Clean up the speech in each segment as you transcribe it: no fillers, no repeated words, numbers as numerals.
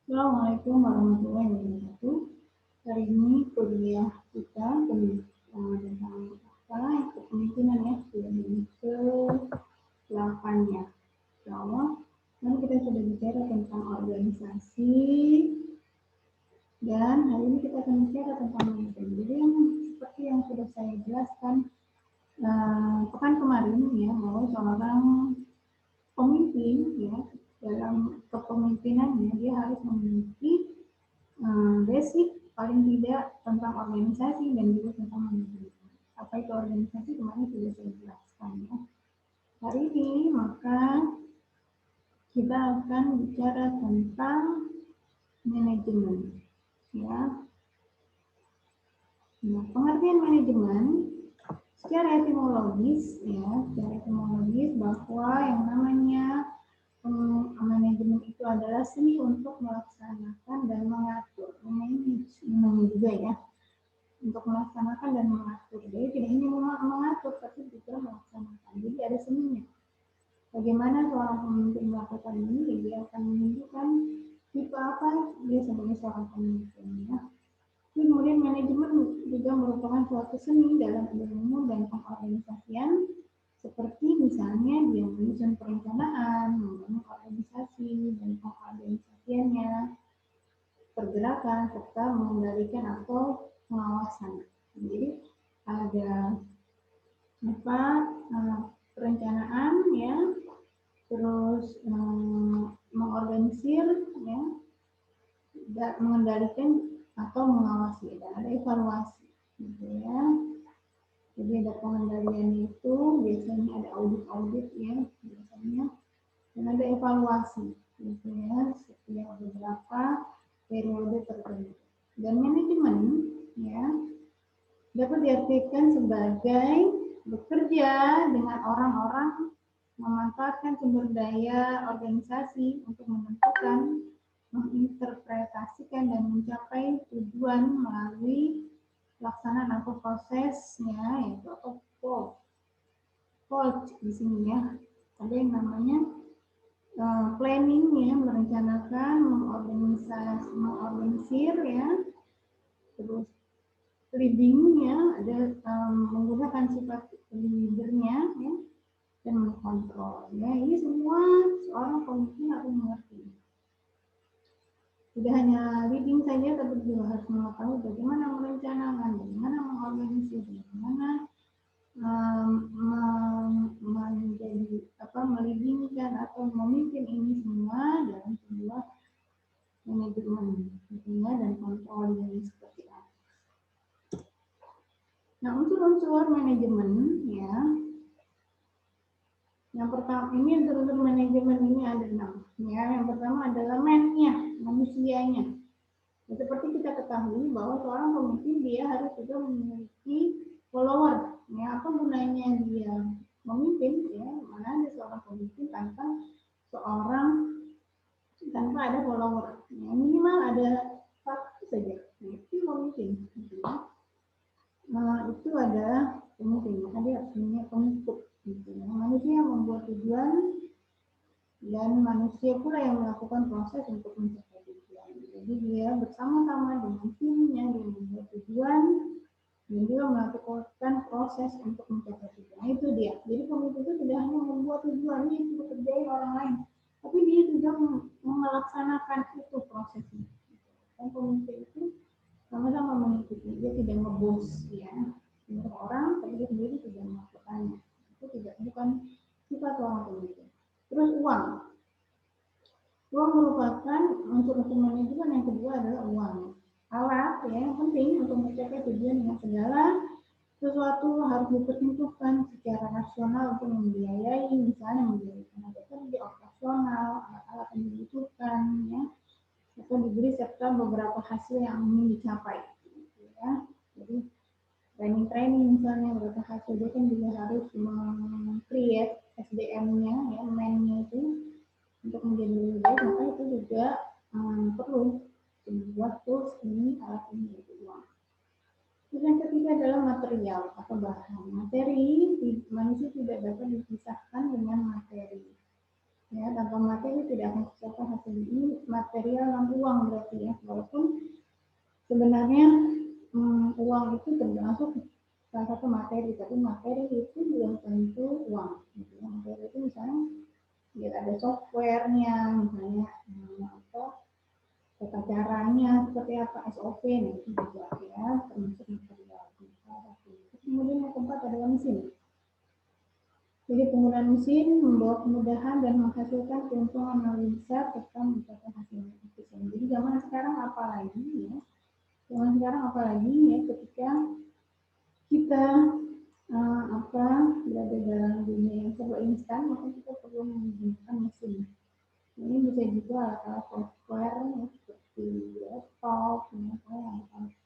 Assalamualaikum warahmatullahi wabarakatuh. Hari ini kuliah kita tentang kepemimpinan ya, sudah ke 8 ya. Insya dan kita sudah bicara tentang organisasi dan hari ini kita akan bicara tentang manajemen. Jadi seperti yang sudah saya jelaskan pekan kemarin ya, bahwa seorang pemimpin ya dalam kepemimpinannya dia harus memiliki basic paling tidak tentang organisasi dan juga tentang manajemen. Apa itu organisasi kemarin sudah saya jelaskan ya. Hari ini maka kita akan bicara tentang manajemen ya. Nah, pengertian manajemen secara etimologis ya, secara etimologis bahwa yang namanya manajemen itu adalah seni untuk melaksanakan dan mengatur, manage juga ya, untuk melaksanakan dan mengatur. Jadi tidak hanya mengatur, tapi juga melaksanakan. Jadi ada seninya. Bagaimana seorang pemimpin melakukan ini? Dia akan menunjukkan tipe apa dia sebagai seorang pemimpin. Ya. Kemudian manajemen juga merupakan suatu seni dalam ilmu dan pengorganisasian, seperti misalnya dia menyusun perencanaan, membangun organisasi dan pengorganisasiannya, pergerakan serta mengendalikan atau pengawasan. Jadi ada perencanaan ya, terus mengorganisir ya, dan mengendalikan atau mengawasi, dan ada evaluasi gitu ya. Jadi ada pengendalian itu biasanya ada audit ya biasanya, dan ada evaluasi gitu ya setiap beberapa periode tertentu. Dan manajemen ya dapat diartikan sebagai bekerja dengan orang-orang, memanfaatkan sumber daya organisasi untuk menentukan, menginterpretasikan dan mencapai tujuan melalui pelaksanaan atau prosesnya, yaitu atau di sini ya. Ada yang namanya planning ya, merencanakan, mengorganisir ya, terus leading ya, ada menggunakan sifat leadernya ya, dan mengkontrol ya. Ini semua seorang pemimpin harus mengerti. Tidak hanya leading saja, tapi juga harus mengetahui bagaimana merencanakan, bagaimana mengorganisir, bagaimana menjadi melidingkan atau memimpin ini semua dalam sebuah manajemen ya, dan kontrol yang seperti apa. Nah, unsur-unsur manajemen ya. Yang pertama ini unsur-unsur manajemen ini ada 6 ya. Yang pertama adalah man-nya, manusianya. Ya, seperti kita ketahui bahwa seorang pemimpin dia harus juga memiliki follower. Ya, apa gunanya dia memimpin ya? Mana ada seorang pemimpin tanpa ada follower. Ya, minimal ada satu saja. Nah, itu pemimpin. Nah, itu ada pemimpin. Maka dia harus punya pengikut. Gitu. Nah, manusia yang membuat tujuan dan manusia pula yang melakukan proses untuk mencapai tujuan. Jadi dia bersama-sama dengan timnya dia membuat tujuan dan juga melakukan proses untuk mencapai tujuan. Nah, itu dia. Jadi pemimpin itu tidak hanya membuat tujuannya itu bekerjai orang lain, tapi dia juga melaksanakan itu prosesnya. Dan pemimpin itu sama-sama mengikuti, dia tidak ngebos ya untuk orang, tapi dia sendiri tidak melakukannya. Itu bukan sifat seorang pemimpin. Terus uang merupakan unsur manajemen. Yang kedua adalah uang, alat ya yang penting untuk mencapai tujuan dengan segala sesuatu harus diperhitungkan secara rasional untuk membiayai, misalnya membiayai tenaga kerja, operasional, alat-alat yang dibutuhkan ya, atau dibeli serta beberapa hasil yang ingin dicapai gitu, ya. Jadi training misalnya beberapa hasil, dia kan juga harus meng-create SDM-nya ya, man-nya itu untuk menjadi lebih baik, maka itu juga perlu sebuah tools ini, alat ini, yaitu uang. Terus yang ketiga adalah material atau bahan. Materi, manusia tidak dapat dipisahkan dengan materi. Ya, tanpa materi tidak akan tercapai hasil ini. material dan uang berarti ya, walaupun sebenarnya uang itu termasuk salah satu materi, tapi materi itu belum tentu uang. Gitu. Materi itu misalnya ya ada softwarenya, misalnya apa tata caranya seperti apa, SOP, nah itu juga ya termasuk material. Kemudian yang keempat adalah mesin. Jadi penggunaan mesin membawa kemudahan dan menghasilkan keuntungan yang lebih besar serta mencapai hasil yang efisien. Jadi zaman sekarang apalagi ya ketika kita berada dalam dunia yang serba instan, maka kita perlu menggunakan mesin. Ini bisa juga alat-alat software ya, seperti laptop, alat-alat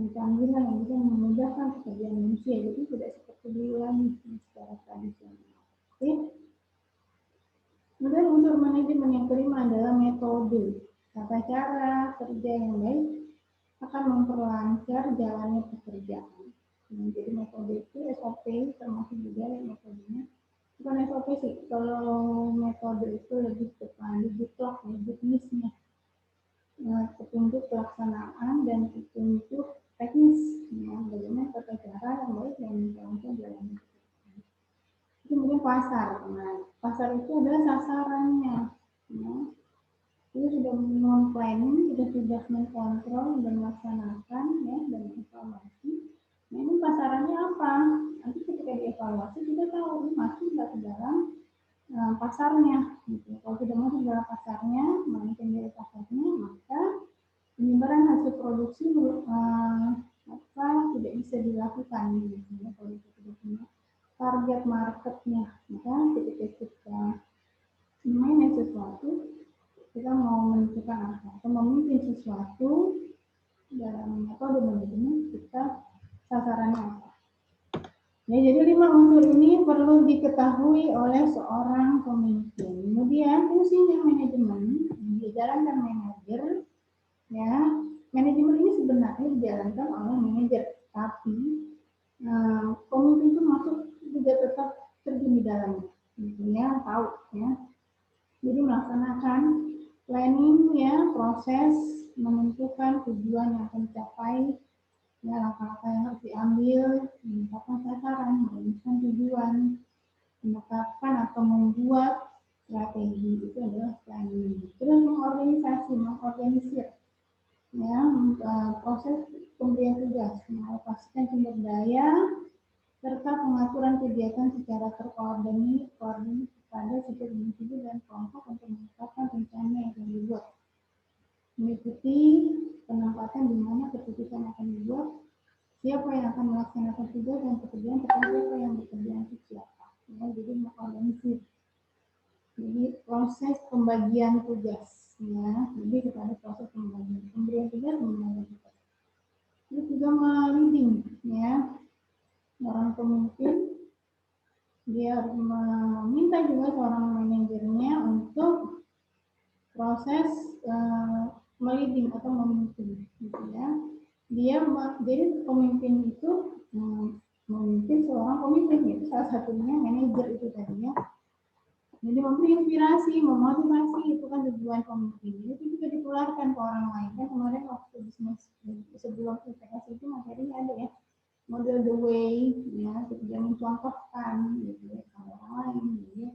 canggih yang bisa memudahkan pekerjaan manusia. Jadi tidak seperti dulu lagi secara tradisional. Oke. Kemudian unsur manajemen yang kelima adalah metode. Tata cara kerja yang baik akan memperlancar jalannya pekerjaan. Jadi metode itu SOP termasuk juga metodenya. Bukan SOP sih, kalau metode itu lebih kepada jiplak, jenisnya. Petunjuk pelaksanaan dan petunjuk teknis. Bagaimana tata cara yang baik dan memperlancar jalannya pekerjaan. Kemudian pasar. Nah, pasar itu adalah sasarannya. Itu sudah planning, sudah mengkontrol dan melaksanakan ya dan evaluasi. Nah ini pasarannya apa? Nanti ketika dievaluasi kita tahu ini masuk nggak ke dalam pasarnya. Gitu. Kalau sudah masuk dalam pasarnya, mengikuti dari pasarnya, maka penyebaran hasil produksi tidak bisa dilakukan. Gitu. Kalau kita tidak punya target marketnya, maka ketika kita manage sesuatu, kita mau menentukan apa atau memimpin sesuatu dalam metode manajemen, kita sasarannya apa. Ya, jadi 5 unsur ini perlu diketahui oleh seorang pemimpin. Kemudian fungsinya manajemen dijalankan manajer. Ya, manajemen ini sebenarnya dijalankan oleh manajer, tapi pemimpin itu masuk juga tetap terjun di dalamnya. Gitu ya, tahu ya. Jadi melaksanakan planning ya, proses menentukan tujuan yang akan dicapai, ya langkah-langkah yang harus diambil, menetapkan sasaran, merumuskan tujuan, menetapkan atau membuat strategi, itu adalah planning. Terus mengorganisir, ya proses pemberian tugas, mengalokasikan sumber daya, serta pengaturan kegiatan secara terkoordinir pada setiap individu dan kelompok untuk menetapkan rencana yang akan dibuat. Mengikuti penempatan di mana keputusan akan dibuat, siapa yang akan melaksanakan tugas dan pekerjaan, serta siapa yang bekerja untuk siapa. Ya, jadi mengorganisir. Jadi proses pembagian tugas, ya, lebih kepada proses pemberian tugas. Itu juga leading, ya, orang pemimpin. Dia harus meminta juga seorang manajernya untuk proses meleading atau memimpin, gitu ya. Jadi pemimpin itu memimpin seorang pemimpin, itu salah satunya manajer itu tadi ya. Jadi memberi inspirasi, memotivasi, itu kan tujuan pemimpin. Itu juga ditularkan ke orang lain. Kan kemarin waktu bisnis sebelum IPS itu materinya ada ya, model the way, ya, dia mencontohkan gitu ya, orang lain, jadi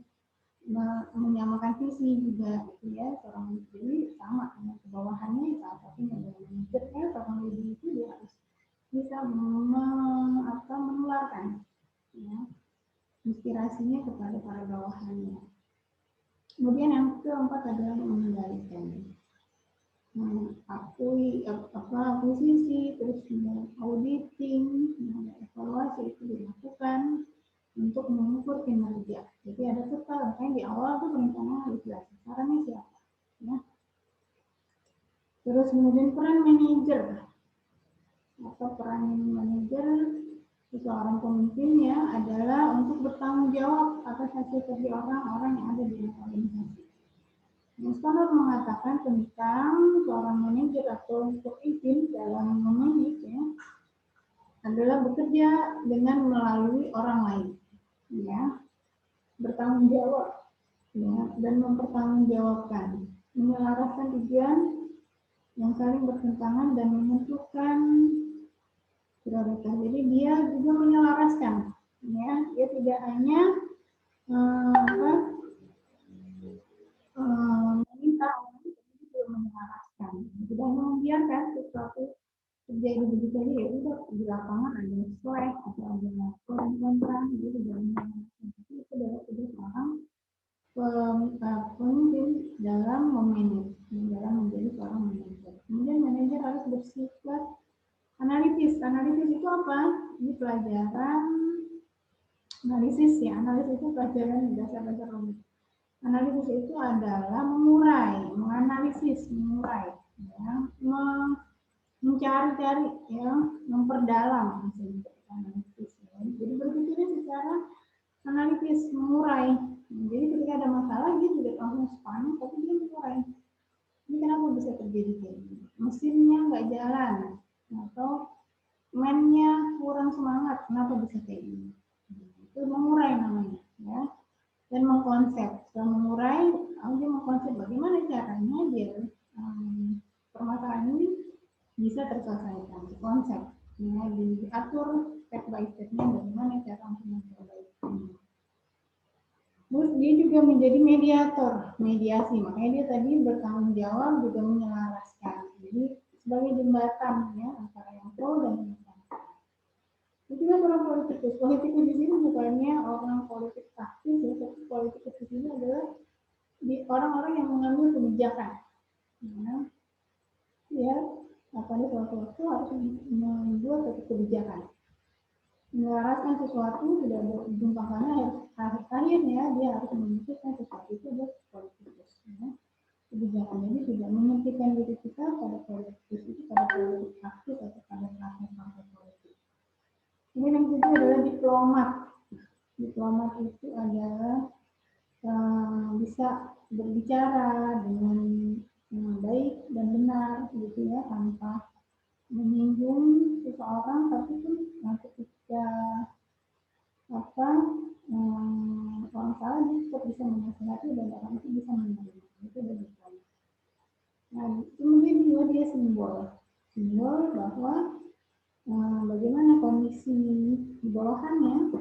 menyamakan visi juga gitu ya, seorang jadi sama dengan kebawahannya, salah satunya adalah manajer ya, seorang leader itu dia harus bisa menularkan ya, inspirasinya kepada para bawahannya. Kemudian yang keempat adalah mengendalikan. Akuisisi, terus auditing, evaluasi itu dilakukan untuk mengukur kinerja. Jadi ada peta, makanya di awal tuh perencanaan harus jelas sasarannya siapa. Ya. Terus kemudian peran manajer seorang pemimpin ya adalah untuk bertanggung jawab atas hasil kerja orang-orang yang ada di organisasi. Standar mengatakan tentang seorang manajer atau pemimpin dalam memanage ya, adalah bekerja dengan melalui orang lain, ya, bertanggung jawab, ya, dan mempertanggungjawabkan. menyelaraskan tujuan yang saling bertentangan dan menentukan prioritas. Jadi dia juga menyelaraskan, ya, dia tidak hanya meminta orang, tapi juga menyelaraskan. Tidak hanya membiarkan sesuatu terjadi begitu saja, ya udah di lapangan ada slack atau ada pro dan kontra, dia tidak menyelaraskan. Tapi itu adalah tugas orang pemimpin dalam memanage, dalam menjadi seorang manajer. Kemudian manajer harus bersifat analitis. Analitis itu apa? Ini pelajaran analisis ya. Analisis itu pelajaran dasar-dasar logik. Analisis itu adalah mengurai, menganalisis, mengurai, ya, mencari-cari, ya, memperdalam analisis. Ya. Jadi berpikirnya secara analitis, mengurai. Jadi ketika ada masalah dia tidak langsung panik, tapi dia mengurai. Ini kenapa bisa terjadi kayak gini? Mesinnya nggak jalan atau mainnya kurang semangat, kenapa bisa kayak gini? Itu mengurai namanya, ya. Dan mengkonsep. Setelah mengurai, dia mengkonsep bagaimana caranya biar permasalahan ini bisa terselesaikan. Konsep, ya, diatur step by stepnya bagaimana cara untuk memperbaikinya. Terus dia juga menjadi mediator, mediasi. Makanya dia tadi bertanggung jawab juga menyelaraskan. Jadi sebagai jembatan, ya, antara yang pro dan yang kontra. Itu kan orang politikus. Politikus di sini bukannya orang politik praktis, ya, tapi politikus di sini adalah orang-orang yang mengambil kebijakan. Ya, pada suatu waktu harus membuat satu kebijakan. Menyelaraskan sesuatu tidak berujung pangkalnya, akhirnya dia harus memutuskan sesuatu itu adalah politikus. Ya. Kebijakan ini tidak menyempitkan diri kita pada politikus itu, pada politik aktif atau pada partai politik. Ini yang kedua adalah diplomat. Diplomat itu adalah bisa berbicara dengan baik dan benar, gitu ya, tanpa menyinggung seseorang, tapi pun ketika orang salah dia tetap bisa menasihati dan orang itu bisa menerima. Itu dari diplomat. Nah, kemudian juga dia simbol bahwa bagaimana kondisi di bawahannya.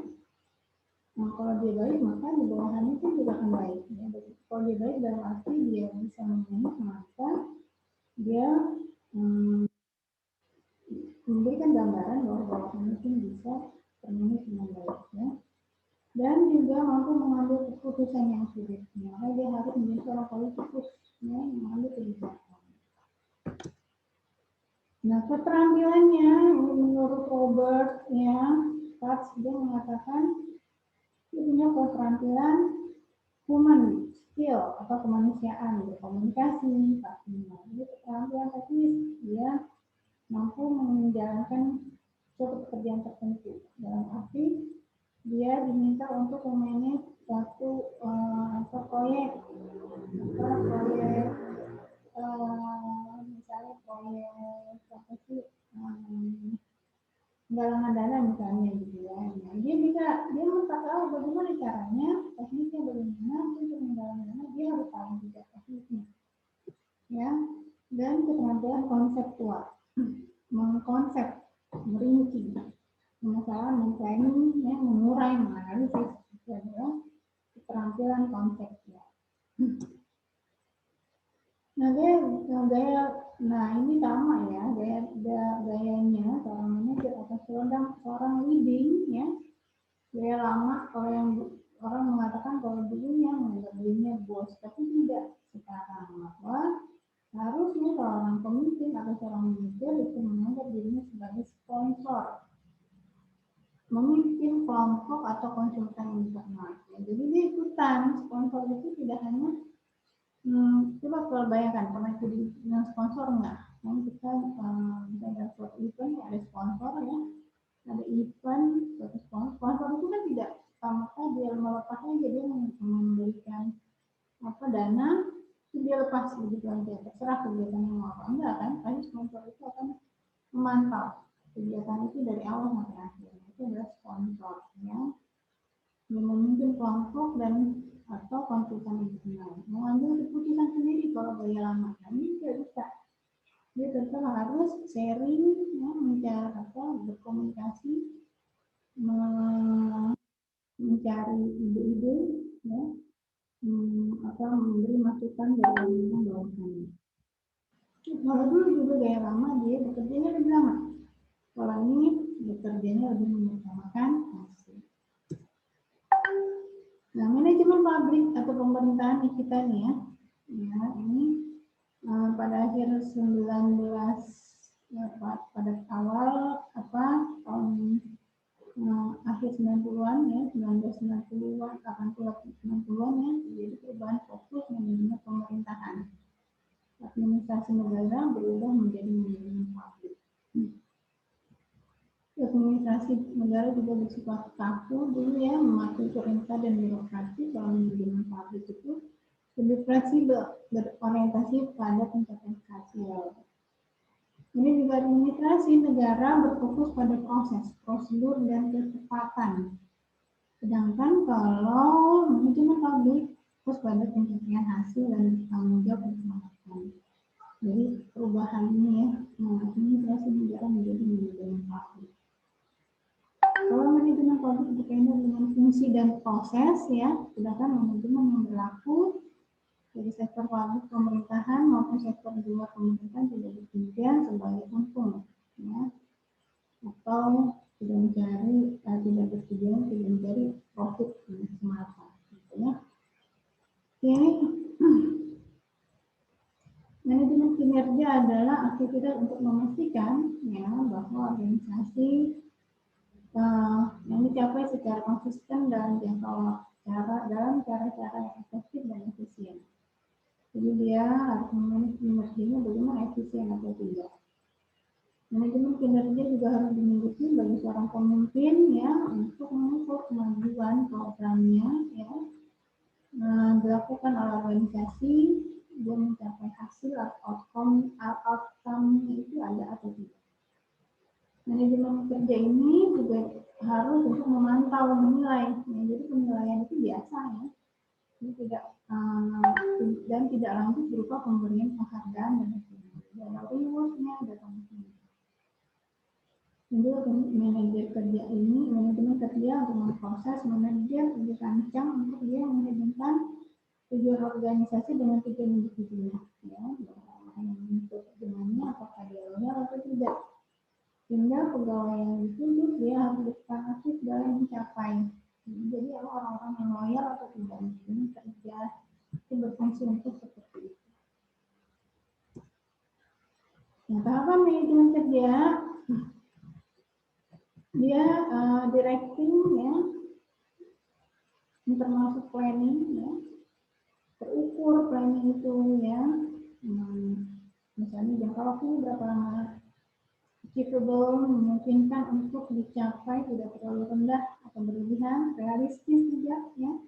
Nah, kalau dia baik, maka di bawahannya itu juga akan baik. Ya. Kalau dia baik dalam arti dia bisa memanage, maka dia memberikan gambaran bahwa bawahannya itu bisa termanage dengan baik. Ya. Dan juga mampu mengambil keputusan yang sulit. Maka dia harus menjadi seorang politikus, ya, yang mengambil kebijakan. Nah, keterampilannya menurut Robert, ya, Katz, dia mengatakan dia punya keterampilan human skill atau kemanusiaan, berkomunikasi, pastinya. Jadi keterampilan teknis, dia mampu menjalankan suatu pekerjaan tertentu. Dalam arti dia diminta untuk memanage suatu proyek, misalnya proyek apa sih, penggalangan dana misalnya, gitu ya. Nah, dia bisa tahu bagaimana caranya, tekniknya bagaimana untuk menggalang dana, dia harus tahu juga tekniknya, ya. Dan keterampilan konseptual, mengkonsep, merinci masalah, memplanning, ya, mengurai, menganalisis, itu adalah keterampilan konseptual. Nah, nah ini sama ya, gayanya seorang manajer atau seorang leading, ya, gaya lama. Kalau yang orang mengatakan kalau dulunya menganggap dirinya bos, tapi tidak sekarang, bahwa harusnya seorang pemimpin atau seorang manajer itu menganggap dirinya sebagai sponsor, memimpin kelompok atau konsultan internal. Ya, jadi dia ikutan. Sponsor itu tidak hanya coba kalau bayangkan pernah jadi sponsor enggak? Nah, kita ada suatu event ada sponsor, ya, ada event suatu sponsor itu kan tidak sama dia melepasnya, jadi memberikan dana itu dia lepas begitu aja, terserah kegiatannya mau apa enggak kan? Pasti sponsor itu akan memantau kegiatan itu dari awal sampai akhir. Itu adalah sponsor, ya, yang memimpin kelompok dan atau konsultan internal, mengambil keputusan sendiri kalau gaya lama. Nah, ini tidak bisa. Dia tetap harus sharing, ya, berkomunikasi, mencari ide-ide, ya, atau memberi masukan dalam membawakannya. Kalau dulu juga gaya lama dia bekerjanya lebih lama. Kalau ini bekerjanya lebih mengutamakan hasil. Nah, manajemen pabrik atau pemerintahan di kita nih ya, ini pada akhir 19 ya, pada awal tahun akhir 90-an ya, 1990-an, 90-an ya, jadi perubahan fokus manajemen pemerintahan. Administrasi negara berubah menjadi manajemen pabrik. Administrasi negara juga bersifat kaku dulu ya, mematuhi perintah dan birokrasi. Kalau manajemen pabrik itu lebih fleksibel, berorientasi pada pencapaian hasil. Ini juga administrasi negara berfokus pada proses, prosedur, dan kecepatan. Sedangkan kalau manajemen pabrik fokus pada pencapaian hasil dan tanggung jawab keselamatan. Jadi perubahan ini ya, administrasi negara menjadi manajemen pabrik. Kalau manajemen pabrik berkaitan dengan fungsi dan proses ya, sedangkan manajemen yang berlaku dari sektor pabrik pemerintahan maupun sektor di luar pemerintahan tidak dipandang sebagai untung, ya, atau tidak bertujuan tidak mencari profit semata, gitu ya. Ini manajemen kinerja adalah aktivitas untuk memastikan ya bahwa organisasi yang dicapai secara konsisten dan jangka dalam cara-cara yang efektif dan efisien. Jadi dia harus memiliki kinerjanya bagaimana efisien atau tidak. Manajemen kinerja juga harus dimiliki bagi seorang pemimpin ya untuk mengukur kemajuan programnya ya, dilakukan oleh organisasi dia mencapai hasil atau outcome itu ada atau tidak. Manajemen kerja ini juga harus untuk memantau menilai. Ya, jadi penilaian itu biasa ya. Ini tidak lanjut berupa pemberian penghargaan dan sebagainya. Ada rewardnya, ada komisinya. Jadi manajemen kerja untuk memproses, manajer dirancang untuk dia menghubungkan tujuan organisasi dengan tujuan individunya. Ya, untuk tujuannya apakah dia loyal atau tidak. Sehingga pegawai yang ditunjuk dia harus berperan aktif dalam mencapai. Jadi orang-orang yang loyal atau tidak ini kerja itu berfungsi untuk seperti itu. Nah, tahapan manajemen kerja dia directing ya, termasuk planning ya, terukur planning itu ya, misalnya jangka waktu berapa lama, achievable, memungkinkan untuk dicapai, tidak terlalu rendah atau berlebihan, realistis juga ya,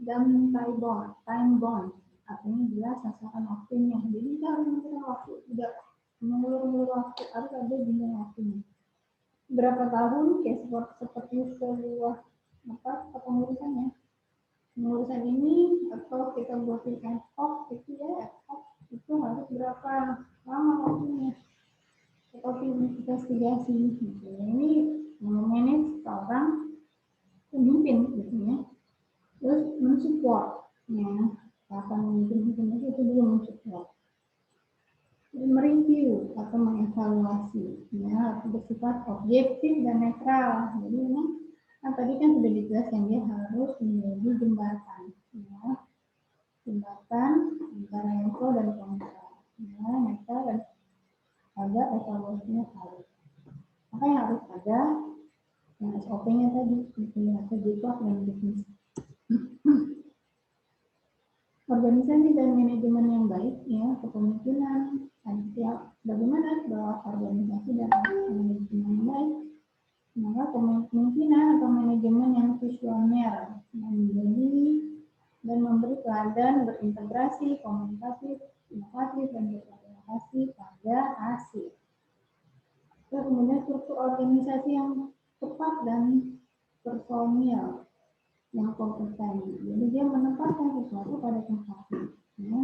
dan time bound artinya jelas sasaran waktunya. Jadi kita harus menentukan waktu, tidak mengulur-ulur waktu, harus ada jenjang waktunya. Berapa tahun kayak seperti sebuah pengurusannya, pengurusan ini atau kita buatin ad hoc itu ya, ad hoc itu harus berapa lama waktunya. Atau investigasi gitu. Ini memanage seorang pemimpin gitu ya. Terus mensupport ya, kapan memimpin itu juga mensupport. Mereview atau mengevaluasi ya, bersifat objektif dan netral. Jadi memang tadi kan sudah dijelaskan dia harus menjadi jembatan ya, jembatan antara yang pro dan kontra ya, netral dan ada evaluasinya harus. Maka yang harus ada yang SOP-nya tadi, atau jiplak dan bisnis. Organisasi dan manajemen yang baik ya, kepemimpinan, bagaimana bahwa organisasi dan manajemen yang baik, maka kepemimpinan atau manajemen yang visioner, yang menjadi dan memberi teladan, berintegrasi, komunikatif, inovatif, dan berorientasi pada hasil. Kemudian struktur organisasi yang tepat dan personil yang kompeten. Jadi dia menempatkan sesuatu pada tempatnya. Ya.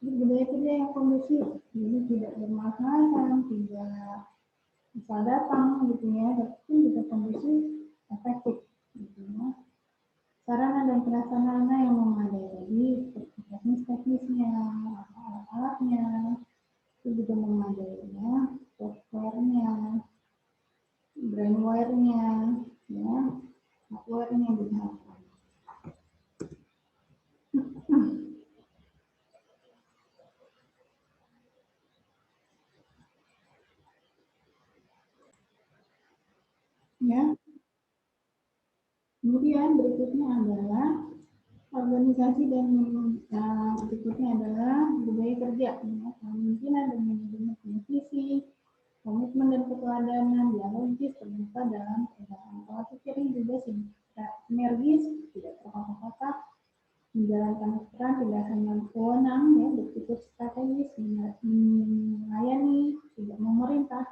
Jadi budaya kerja yang kondusif, jadi tidak bermasalah, tidak bisa datang gitu ya, tapi juga kondusif, efektif gitu ya. Sarana dan prasarana yang memadai, jadi teknis-teknisnya, alat-alatnya itu juga memadai ya, software-nya, brainware-nya, ya, hardware-nya juga. Ya, kemudian berikutnya adalah organisasi dan berikutnya adalah budaya kerja, ya, kepemimpinan dan manajemen visi, komitmen dan keteladanan, dialogis, terbuka dalam perubahan. Pola pikir ini juga sinergis, tidak terkotak-kotak, menjalankan peran tidak hanya wewenang, ya, berpikir strategis, melayani, tidak memerintah,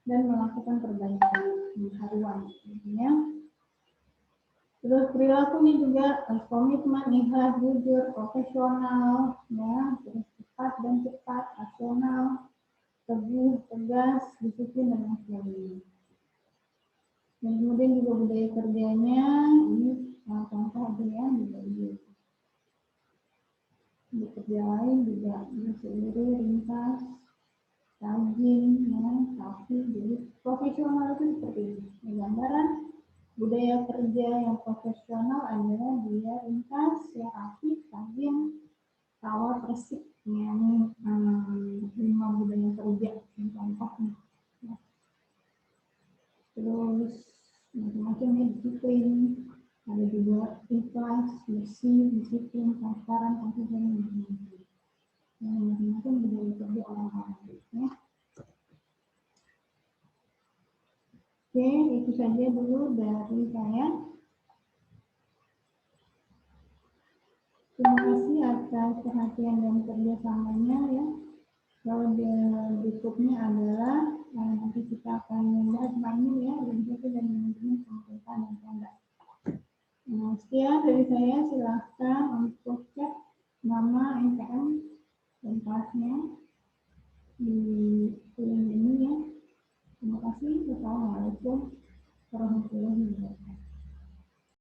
dan melakukan perbaikan pengharuan. Ya. Terus perilakunya juga komitmen, ikhlas, jujur, profesional, ya, terus cepat, rasional, teguh, tegas, disiplin, dan lain sebagainya. Dan kemudian juga budaya kerjanya, ini contoh aja ya, dibagi. Di kerja lain juga seiring, ringkas, rajin, ya, tapi jadi profesional itu seperti ini. Gambaran budaya kerja yang profesional adalah dia ringkas, ya, rapi, rajin, kawal, bersih. Ini 5 budaya kerja contohnya. Ya. Terus macam-macam ya, disiplin, ada juga ikhlas, bersih, disiplin, transparan, konsisten, macam-macam. Yang macam-macam budaya kerja orang-orang. Ya. Oke, itu saja dulu dari saya. Terima kasih atas perhatian dan kerjasamanya ya. Kalau berikutnya adalah nanti kita akan membahas manual ya, organisasi dan manajemen pemerintahan dan produk. Nah, sekian dari saya, silahkan untuk cek nama NPM dan kelasnya di kuliah ini ya. Terima kasih. Wassalamualaikum warahmatullahi wabarakatuh.